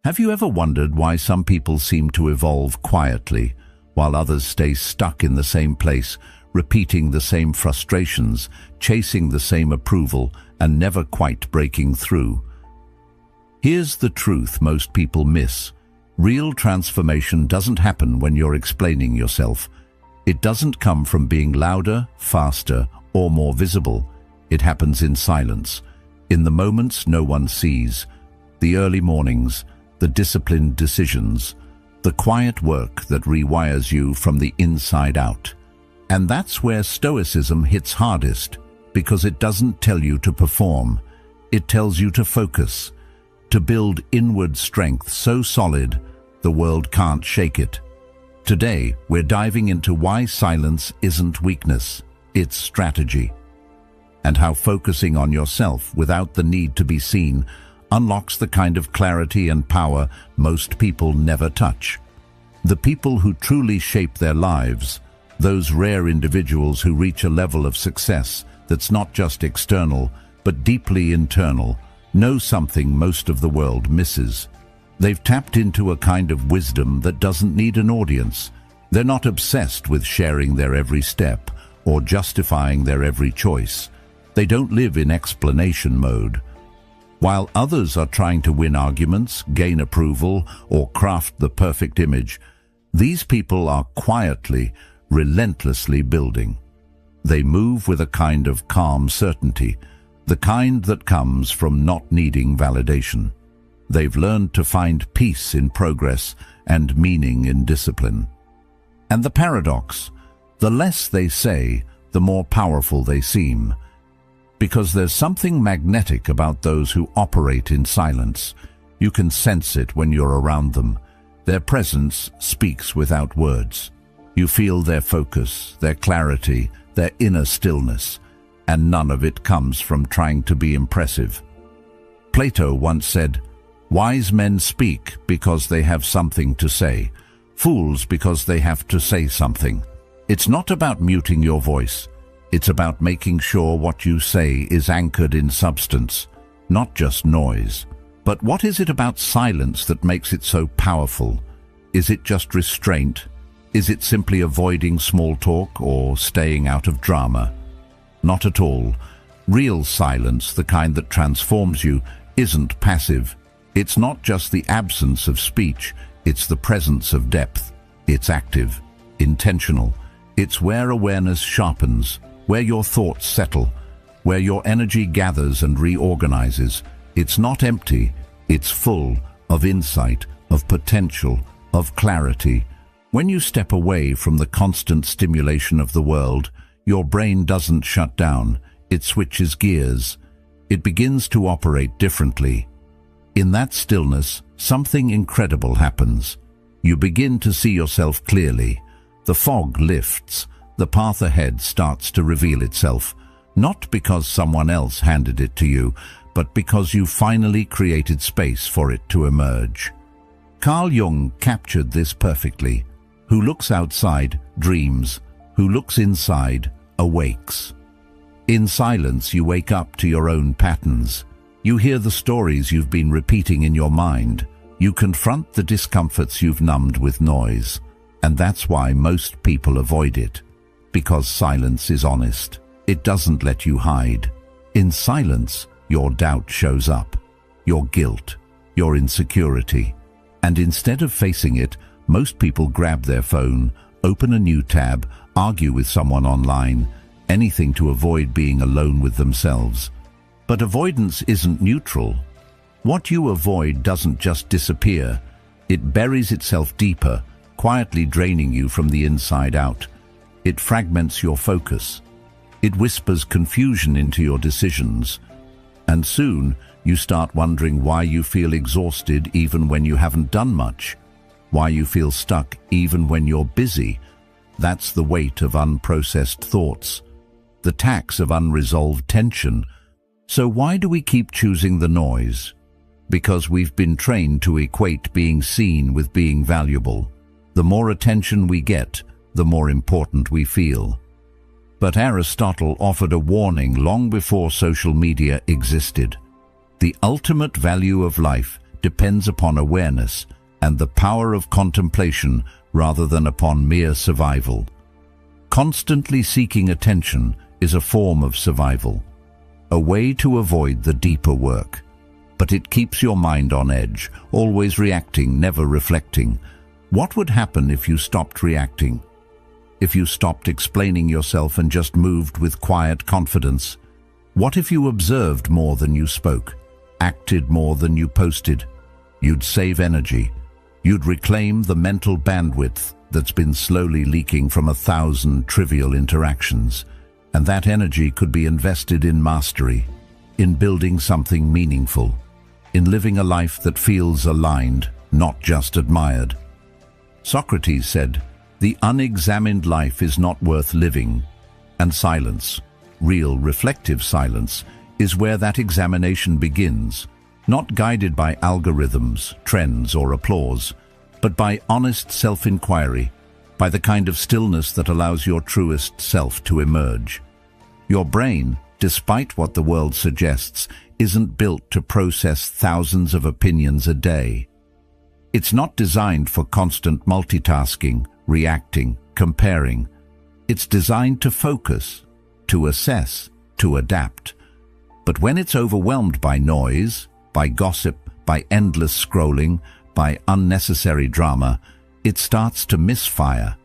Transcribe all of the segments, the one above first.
Have you ever wondered why some people seem to evolve quietly, while others stay stuck in the same place, repeating the same frustrations, chasing the same approval, and never quite breaking through? Here's the truth most people miss. Real transformation doesn't happen when you're explaining yourself. It doesn't come from being louder, faster, or more visible. It happens in silence, in the moments no one sees, the early mornings, the disciplined decisions, the quiet work that rewires you from the inside out. And that's where Stoicism hits hardest, because it doesn't tell you to perform. It tells you to focus, to build inward strength so solid the world can't shake it. Today, we're diving into why silence isn't weakness, it's strategy, and how focusing on yourself without the need to be seen unlocks the kind of clarity and power most people never touch. The people who truly shape their lives, those rare individuals who reach a level of success that's not just external, but deeply internal, know something most of the world misses. They've tapped into a kind of wisdom that doesn't need an audience. They're not obsessed with sharing their every step or justifying their every choice. They don't live in explanation mode. While others are trying to win arguments, gain approval, or craft the perfect image, these people are quietly, relentlessly building. They move with a kind of calm certainty, the kind that comes from not needing validation. They've learned to find peace in progress and meaning in discipline. And the paradox, the less they say, the more powerful they seem. Because there's something magnetic about those who operate in silence. You can sense it when you're around them. Their presence speaks without words. You feel their focus, their clarity, their inner stillness, and none of it comes from trying to be impressive. Plato once said, "Wise men speak because they have something to say, fools because they have to say something." It's not about muting your voice. It's about making sure what you say is anchored in substance, not just noise. But what is it about silence that makes it so powerful? Is it just restraint? Is it simply avoiding small talk or staying out of drama? Not at all. Real silence, the kind that transforms you, isn't passive. It's not just the absence of speech, it's the presence of depth. It's active, intentional. It's where awareness sharpens, where your thoughts settle, where your energy gathers and reorganizes. It's not empty, it's full of insight, of potential, of clarity. When you step away from the constant stimulation of the world, your brain doesn't shut down, it switches gears. It begins to operate differently. In that stillness, something incredible happens. You begin to see yourself clearly. The fog lifts. The path ahead starts to reveal itself, not because someone else handed it to you, but because you finally created space for it to emerge. Carl Jung captured this perfectly. Who looks outside dreams, who looks inside awakes. In silence, you wake up to your own patterns. You hear the stories you've been repeating in your mind. You confront the discomforts you've numbed with noise. And that's why most people avoid it. Because silence is honest. It doesn't let you hide. In silence, your doubt shows up, your guilt, your insecurity. And instead of facing it, most people grab their phone, open a new tab, argue with someone online, anything to avoid being alone with themselves. But avoidance isn't neutral. What you avoid doesn't just disappear. It buries itself deeper, quietly draining you from the inside out. It fragments your focus. It whispers confusion into your decisions. And soon, you start wondering why you feel exhausted even when you haven't done much. Why you feel stuck even when you're busy. That's the weight of unprocessed thoughts. The tax of unresolved tension. So why do we keep choosing the noise? Because we've been trained to equate being seen with being valuable. The more attention we get, the more important we feel. But Aristotle offered a warning long before social media existed. The ultimate value of life depends upon awareness and the power of contemplation rather than upon mere survival. Constantly seeking attention is a form of survival, a way to avoid the deeper work. But it keeps your mind on edge, always reacting, never reflecting. What would happen if you stopped reacting? If you stopped explaining yourself and just moved with quiet confidence? What if you observed more than you spoke, acted more than you posted? You'd save energy. You'd reclaim the mental bandwidth that's been slowly leaking from 1,000 trivial interactions. And that energy could be invested in mastery, in building something meaningful, in living a life that feels aligned, not just admired. Socrates said, "The unexamined life is not worth living," and silence, real reflective silence, is where that examination begins, not guided by algorithms, trends, or applause, but by honest self-inquiry, by the kind of stillness that allows your truest self to emerge. Your brain, despite what the world suggests, isn't built to process thousands of opinions a day. It's not designed for constant multitasking, reacting, comparing. It's designed to focus, to assess, to adapt. But when it's overwhelmed by noise, by gossip, by endless scrolling, by unnecessary drama, it starts to misfire.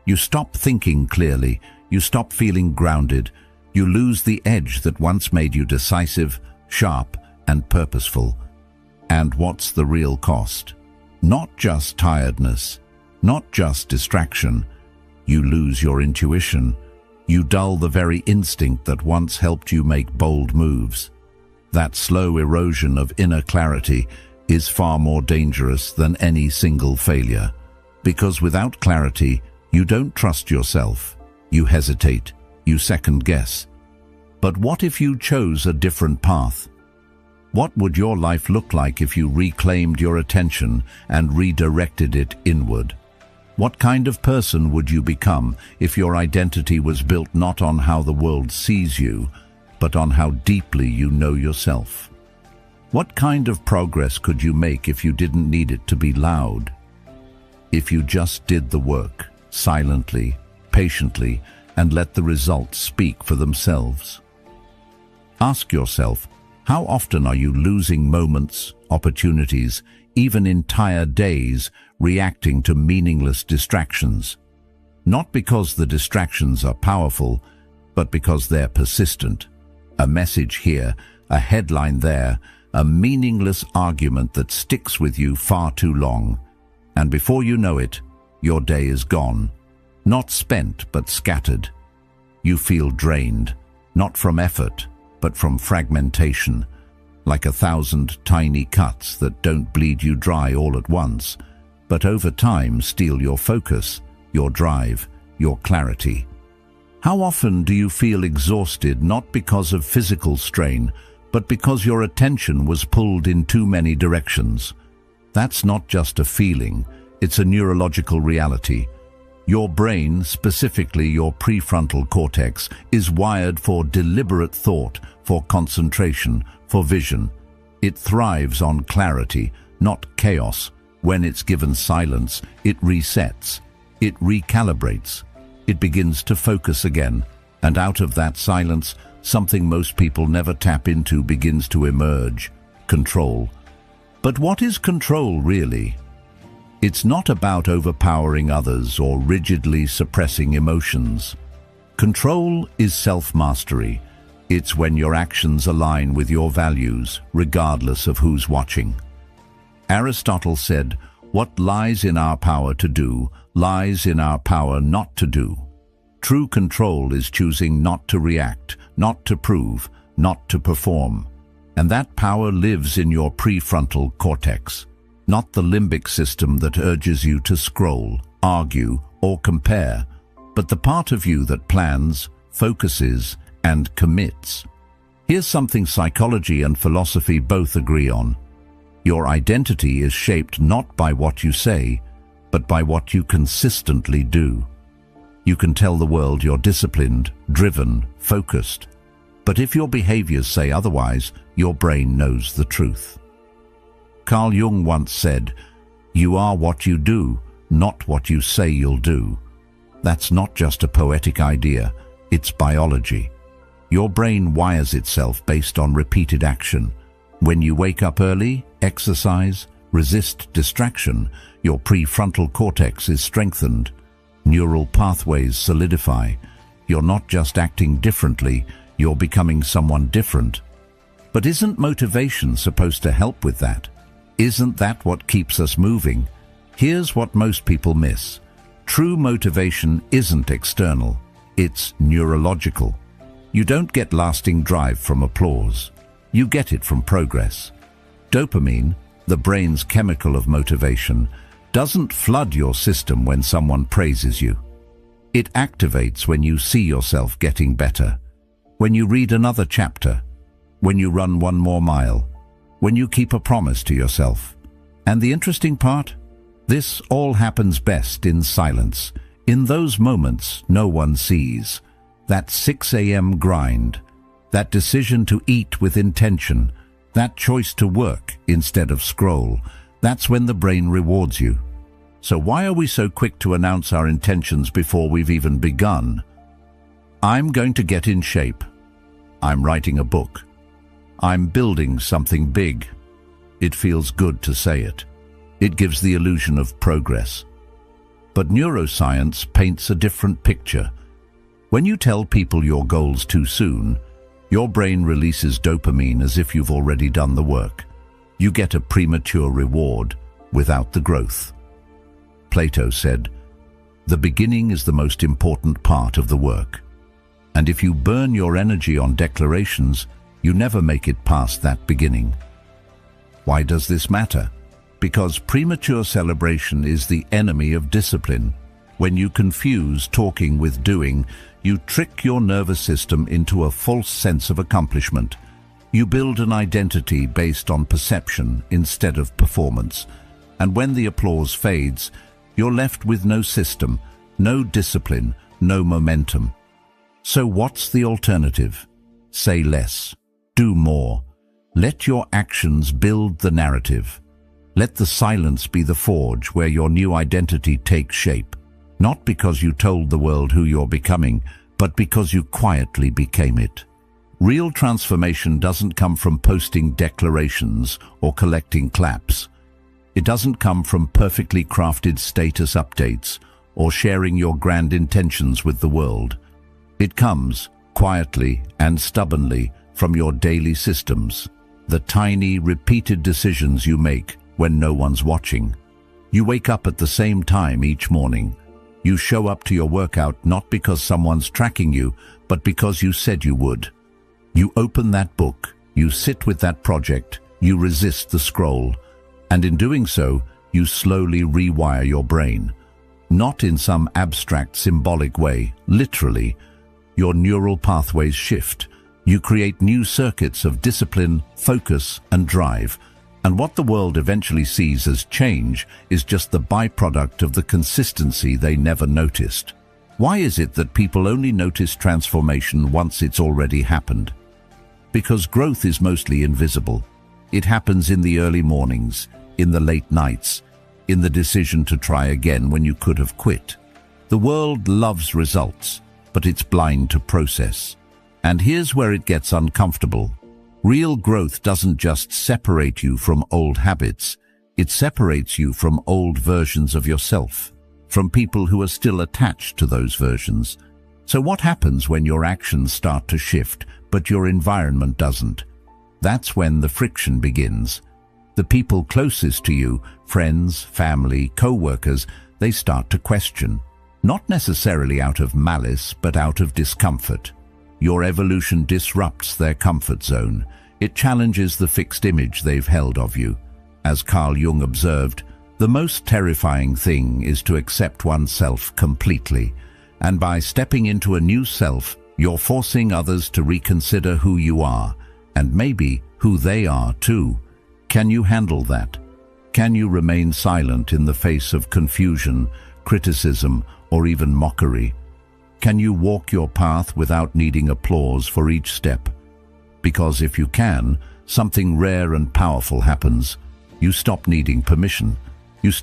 You stop thinking clearly, you stop feeling grounded, you lose the edge that once made you decisive, sharp, and purposeful. And what's the real cost? Not just tiredness, not just distraction. You lose your intuition. You dull the very instinct that once helped you make bold moves. That slow erosion of inner clarity is far more dangerous than any single failure. Because without clarity, you don't trust yourself. You hesitate. You second-guess. But what if you chose a different path? What would your life look like if you reclaimed your attention and redirected it inward? What kind of person would you become if your identity was built not on how the world sees you, but on how deeply you know yourself? What kind of progress could you make if you didn't need it to be loud? If you just did the work, silently, patiently, and let the results speak for themselves? Ask yourself, how often are you losing moments, opportunities, even entire days, reacting to meaningless distractions? Not because the distractions are powerful, but because they're persistent. A message here, a headline there, a meaningless argument that sticks with you far too long. And before you know it, your day is gone. Not spent, but scattered. You feel drained, not from effort, but from fragmentation, like 1,000 tiny cuts that don't bleed you dry all at once, but over time steal your focus, your drive, your clarity. How often do you feel exhausted not because of physical strain, but because your attention was pulled in too many directions? That's not just a feeling, it's a neurological reality. Your brain, specifically your prefrontal cortex, is wired for deliberate thought, for concentration, for vision. It thrives on clarity, not chaos. When it's given silence, it resets, it recalibrates, it begins to focus again, and out of that silence, something most people never tap into begins to emerge: control. But what is control really? It's not about overpowering others or rigidly suppressing emotions. Control is self-mastery. It's when your actions align with your values, regardless of who's watching. Aristotle said, "What lies in our power to do, lies in our power not to do." True control is choosing not to react, not to prove, not to perform. And that power lives in your prefrontal cortex, not the limbic system that urges you to scroll, argue, or compare, but the part of you that plans, focuses, and commits. Here's something psychology and philosophy both agree on. Your identity is shaped not by what you say, but by what you consistently do. You can tell the world you're disciplined, driven, focused, but if your behaviors say otherwise, your brain knows the truth. Carl Jung once said, "You are what you do, not what you say you'll do." That's not just a poetic idea, it's biology. Your brain wires itself based on repeated action. When you wake up early, exercise, resist distraction, your prefrontal cortex is strengthened. Neural pathways solidify. You're not just acting differently, you're becoming someone different. But isn't motivation supposed to help with that? Isn't that what keeps us moving? Here's what most people miss. True motivation isn't external, it's neurological. You don't get lasting drive from applause. You get it from progress. Dopamine, the brain's chemical of motivation, doesn't flood your system when someone praises you. It activates when you see yourself getting better, when you read another chapter, when you run one more mile, when you keep a promise to yourself. And the interesting part? This all happens best in silence, in those moments no one sees. That 6 a.m. grind, that decision to eat with intention, that choice to work instead of scroll, that's when the brain rewards you. So why are we so quick to announce our intentions before we've even begun? I'm going to get in shape. I'm writing a book. I'm building something big. It feels good to say it. It gives the illusion of progress. But neuroscience paints a different picture. When you tell people your goals too soon, your brain releases dopamine as if you've already done the work. You get a premature reward without the growth. Plato said, "The beginning is the most important part of the work." And if you burn your energy on declarations, you never make it past that beginning. Why does this matter? Because premature celebration is the enemy of discipline. When you confuse talking with doing, you trick your nervous system into a false sense of accomplishment. You build an identity based on perception instead of performance. And when the applause fades, you're left with no system, no discipline, no momentum. So what's the alternative? Say less. Do more. Let your actions build the narrative. Let the silence be the forge where your new identity takes shape. Not because you told the world who you're becoming, but because you quietly became it. Real transformation doesn't come from posting declarations or collecting claps. It doesn't come from perfectly crafted status updates or sharing your grand intentions with the world. It comes, quietly and stubbornly, from your daily systems, the tiny, repeated decisions you make when no one's watching. You wake up at the same time each morning. You show up to your workout not because someone's tracking you, but because you said you would. You open that book, you sit with that project, you resist the scroll, and in doing so, you slowly rewire your brain. Not in some abstract, symbolic way, literally. Your neural pathways shift. You create new circuits of discipline, focus, and drive. And what the world eventually sees as change is just the byproduct of the consistency they never noticed. Why is it that people only notice transformation once it's already happened? Because growth is mostly invisible. It happens in the early mornings, in the late nights, in the decision to try again when you could have quit. The world loves results, but it's blind to process. And here's where it gets uncomfortable. Real growth doesn't just separate you from old habits, it separates you from old versions of yourself, from people who are still attached to those versions. So what happens when your actions start to shift, but your environment doesn't? That's when the friction begins. The people closest to you, friends, family, co-workers, they start to question. Not necessarily out of malice, but out of discomfort. Your evolution disrupts their comfort zone. It challenges the fixed image they've held of you. As Carl Jung observed, the most terrifying thing is to accept oneself completely. And by stepping into a new self, you're forcing others to reconsider who you are, and maybe who they are too. Can you handle that? Can you remain silent in the face of confusion, criticism, or even mockery? Can you walk your path without needing applause for each step? Because if you can, something rare and powerful happens. You stop needing permission.